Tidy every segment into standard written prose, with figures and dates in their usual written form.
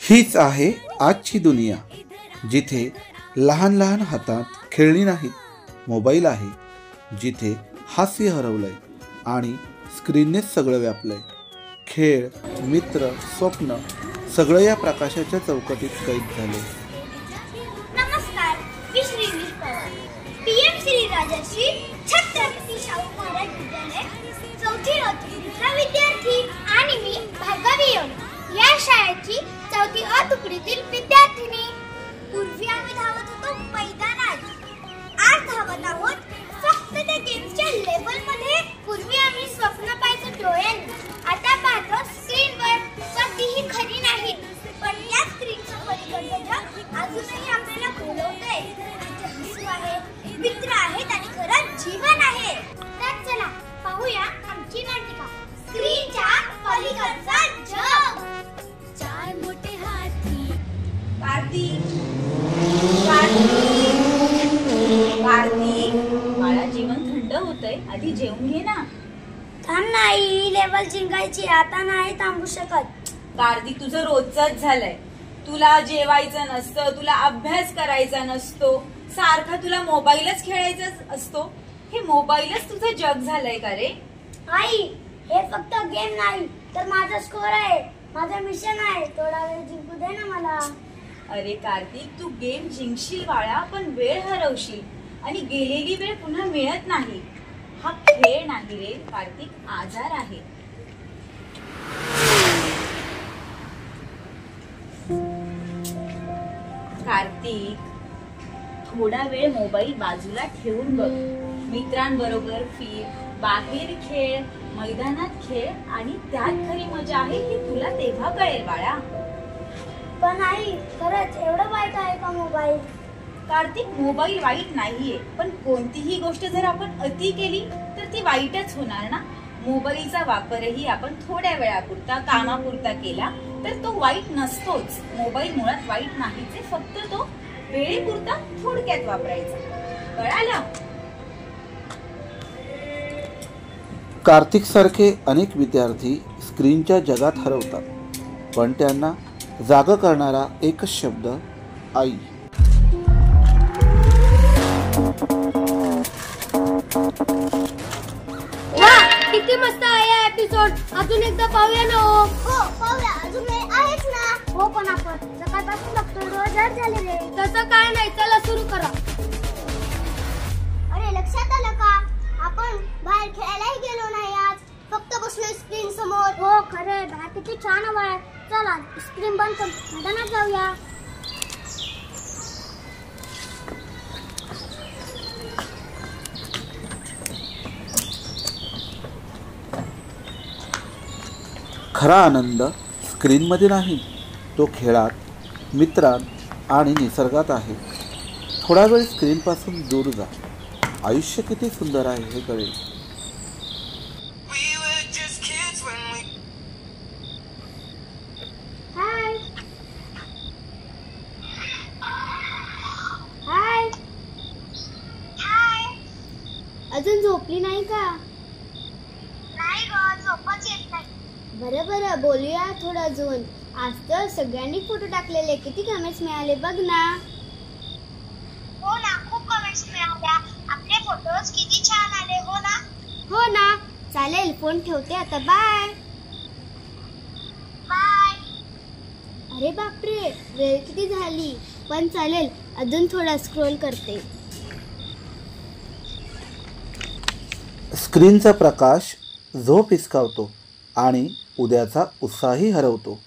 हीच आहे आजची दुनिया, जिथे लहान लहान हातात खेळणी नाहीत, मोबाईल आहे. जिथे हास्य हरवलंय आणि स्क्रीननेच सगळं व्यापलंय. खेळ, मित्र, स्वप्न सगळं या प्रकाशाच्या चौकटीत कैद झाले. नमस्कार, मी श्रीनिश पवार, पीएम श्री राजश्री छत्रपती शाहू महाराज विद्यालय चौथी दुसरा विद्यार्थी आणि मी भार्गवी या शाळेची चौथी अ तुकडीतील विद्यार्थिनी. पूर्वी आम्ही धावत होतो मैदानात, आज धावत आहोत फक्त त्या गेमच्या लेवल मध्ये. पूर्वी आम्ही स्वप्न पाहायचो डोळ्यांनी, आता पाहतो स्क्रीनवर. कधीही खरी नाही, पण या स्क्रीनच्या पलीकडचं जग अजूनही आपल्याला बोलवतंय. तिथे हसू आहे, मित्र आहेत आणि खरं जीवन आहे. तर चला पाहूया आमची नाटिका स्क्रीनच्या पलीकडचा जग. चार मोठे हाती. कार्तिक, कार्तिक, कार्तिक, मला जेवण थंड होतंय, आधी जेवून घे ना. थांब नाही, लेवल जिंकायची, आता नाही थांबू शकत. कार्तिक, तुझं रोजच झालंय. तुला जेवायचं नसतं, तुला अभ्यास करायचा नसतो, सारखा तुला मोबाईलच खेळायचा असतो. हे मोबाईलच तुझं जग झालंय का रे? आई, हे फक्त गेम नाही तर माझा स्कोर आहे, माझं मिशन आहे. थोडा वेळ जिंकू दे ना मला. अरे कार्तिक, तू गेम जिंकशील बाळा, पण वेळ हरवशील आणि गेलेली वेळ पुन्हा मिळत नाही. हा खेळ नाही रे कार्तिक, आजार आहे. कार्तिक, थोडा वेळ मोबाईल बाजूला ठेवून बघ. मित्रांबरोबर फिर, बाहेर खेळ, मैदानात खेळ आणि त्यात खरी मजा आहे ही तुला तेव्हा कळेल बाळा. पण आई, खरंच एवढं वाईट आहे का मोबाईल? कार्तिक, मोबाईल वाईट नाहीये, पण कोणतीही गोष्ट जर आपण अति केली तर ती वाईटच होणार ना. मोबाईलचा वापरही आपण थोड्या वेळापुरता, कामापुरता केला तर तो वाईट नसतोच. मोबाईल मुळात वाईट नाहीच, फक्त तो वेळेपुरता थोडक्यात वापरायचा. कळालं? कार्तिक सारखे अनेक विद्यार्थी स्क्रीनच्या जगात हरवतात, पण त्यांना जागं करणारा एकच शब्द, आई. किती मस्त आहे एपिसोड. अजून एकदा पाहूया ना? हो पाहूया, अजून आहेच ना. हो, पण आपण सकाळपासून बघतोय, रोज झाले रे. तसं काय नाही, चला सुरू करा. अरे लक्षात आलं का, आपण बाहेर खेळायलाही गेलो नाही आज, फक्त बसलोय स्क्रीन समोर. हो खरे, बाहेर किती छान हवा आहे. चला स्क्रीन बंद कर, मैदानात जाऊया. खरा आनंद स्क्रीनमध्ये नाही, तो खेळात, मित्रांत आणि निसर्गात आहे. थोडा वेळ स्क्रीनपासून दूर जा, आयुष्य किती सुंदर आहे हे कळेल. हाय हाय हाय. अजून झोपली नाही का? नाही ग, झोपच येत नाही. बरं बरं, बोलूया थोडं अजून. आज तर सगळ्यांनी फोटो टाकलेले, किती कमेंट्स मिळाले बघ ना. हो ना, खूप कमेंट्स मिळाल्या. आपले फोटोज किती छान आले. हो ना. हो ना. चालेल, फोन ठेवते आता. Bye bye. अरे बापरे, वेळ किती झाली. पण चालेल, अजून थोडा स्क्रोल करते. स्क्रीनचा प्रकाश झोप हिसकावतो आणि उद्याचा उत्साहही हरवतो.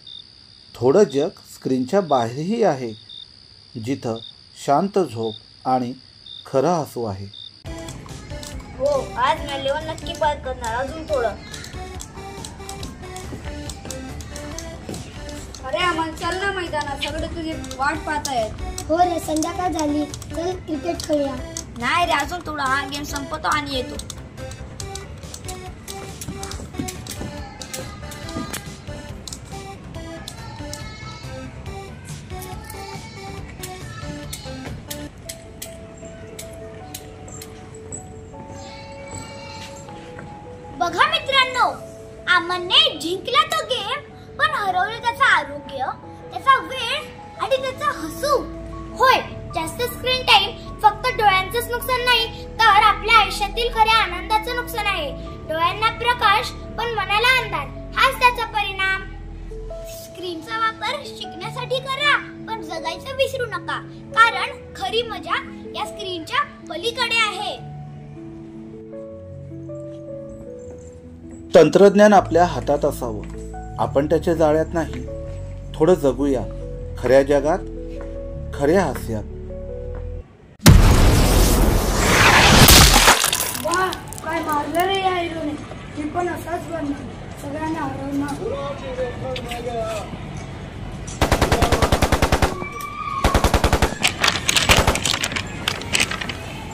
थोडं जग स्क्रीनच्या बाहेरही आहे, जिथं शांत झोप आणि खरं हसू आहे. हो, आज मी लेवल नक्की पार करणार. अजून थोडं. अरे अमन, चल ना मैदानात, सगळे तुझी वाट पाहतायत. हो रे, संध्याकाळ झाली, चल क्रिकेट खेळूया. नाही रे, अजून थोडा, हा गेम संपतो आणि येतो. बघा मित्रांनो, अमनने जिंकला तो गेम, पण हरवले त्याचं आरोग्य, त्याचा वेळ आणि त्याचा हसू. होय, जास्त स्क्रीन टाइम फक्त डोळ्यांचंच नुकसान नाही तर आपल्या आयुष्यातील खऱ्या आनंदाचं नुकसान आहे. डोळ्यांना प्रकाश पण मनाला अंधार, हाच त्याचा परिणाम. स्क्रीनचा वापर शिकण्यासाठी करा पण जगायचं विसरू नका, कारण खरी मजा या स्क्रीनच्या पलीकडे आहे. तंत्रज्ञान आपल्या हातात असावं, आपण त्याच्या जाळ्यात नाही. थोडं जगूया खऱ्या जगात, खऱ्या हास्यात. वा, काय मारलं रे या हिरोने. मी पण असाच बनणार, सगळ्यांना हरवणार.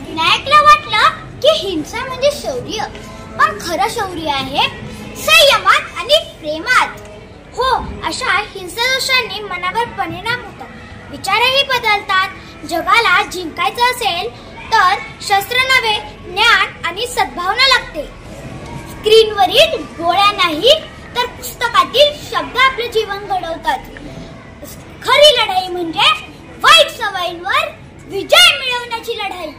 विनायकला वाटलं की हिंसा म्हणजे शौर्य, पण खरं शौर्य आहे संयमात आणि प्रेमात. हो, अशा हिंसादोषांनी मनावर परिणाम होतात, विचारही बदलतात. जगाला जिंकायचं असेल तर शस्त्र नव्हे, ज्ञान आणि सद्भावना लागते. स्क्रीनवरील गोळ्या नाही तर पुस्तकातील शब्द आपले जीवन घडवतात. खरी लढाई म्हणजे वाईट सवयींवर विजय मिळवण्याची लढाई.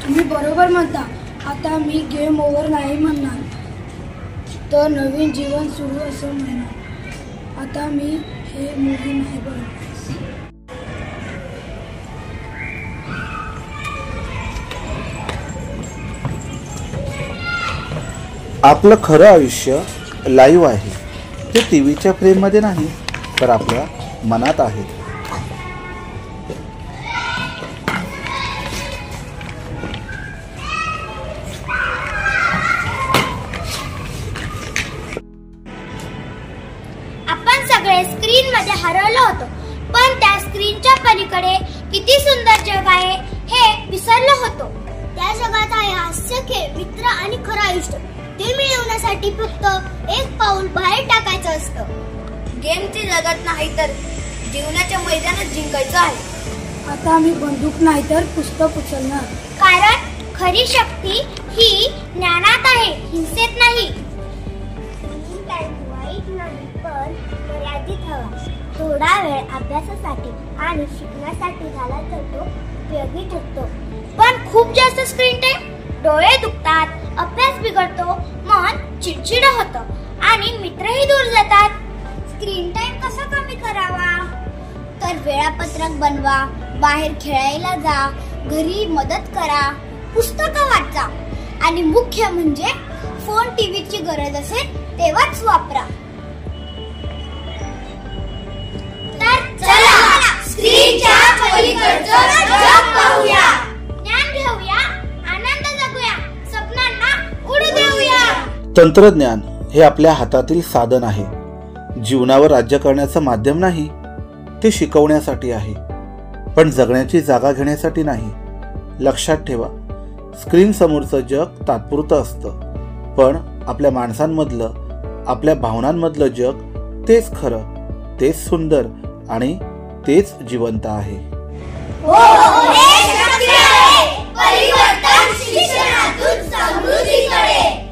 तुम्ही बरोबर म्हणता. आता मी गेम ओव्हर नाही म्हणणार तर नवीन जीवन सुरू असं म्हणणार. आता मी हे मूवी नाही बघणार. आपलं खरं आयुष्य लाईव्ह आहे, ते टीव्हीच्या फ्रेममध्ये नाही तर आपल्या मनात आहे. आपण सगळे स्क्रीन मध्ये हरवलो होतो, पण त्या स्क्रीनच्या पलीकडे किती सुंदर जग आहे हे विसरलो होतो. त्या जगात आहे हास्य, खेळ, मित्र आणि खरं आयुष्य. ते मिळवण्यासाठी फक्त एक पाऊल बाहेर टाकायचं असतं. गेमच्या जगात नाही तर जीवनाच्या मैदानात जिंकायचं आहे. आता मी बंदूक नाही तर पुस्तक उचलणार, कारण खरी शक्ती ही ज्ञानात आहे, हिंसेत नाही. वाईट नाही पण मर्यादित हवा. थोडा वेळ अभ्यासासाठी आणि शिकण्यासाठी झाला तर तो उपयोगी ठरतो, पण खूप जास्त स्क्रीन टाइम डोळे दुखतात, अभ्यास बिघडतो, मन चिडचिड होतं आणि मित्रही दूर जातात. स्क्रीन टाइम कसा कमी करावा तर वेळापत्रक बनवा, बाहेर खेळायला जा, घरी मदत करा, पुस्तकं वाचा आणि मुख्य म्हणजे फोन टीव्हीची गरज असेल तेव्हाच वापरा. तर चला स्क्रीनच्या पलीकडचं जग पाहूया, ज्ञान घेऊया, आनंद जगूया, स्वप्नांना उडू देऊया. तंत्रज्ञान हे आपल्या हातातील साधन आहे, जीवनावर राज्य करण्याचं माध्यम नाही. ते शिकवण्यासाठी आहे पण जगण्याची जागा घेण्यासाठी नाही. लक्षात ठेवा, स्क्रीन समोरचं जग तात्पुरतं असतं, पण आपल्या माणसांमधलं, आपल्या भावनांमधलं जग तेच खरं, तेच सुंदर आणि तेच जिवंत आहे. परिवर्तन शिक्षणातून समृद्धीकडे.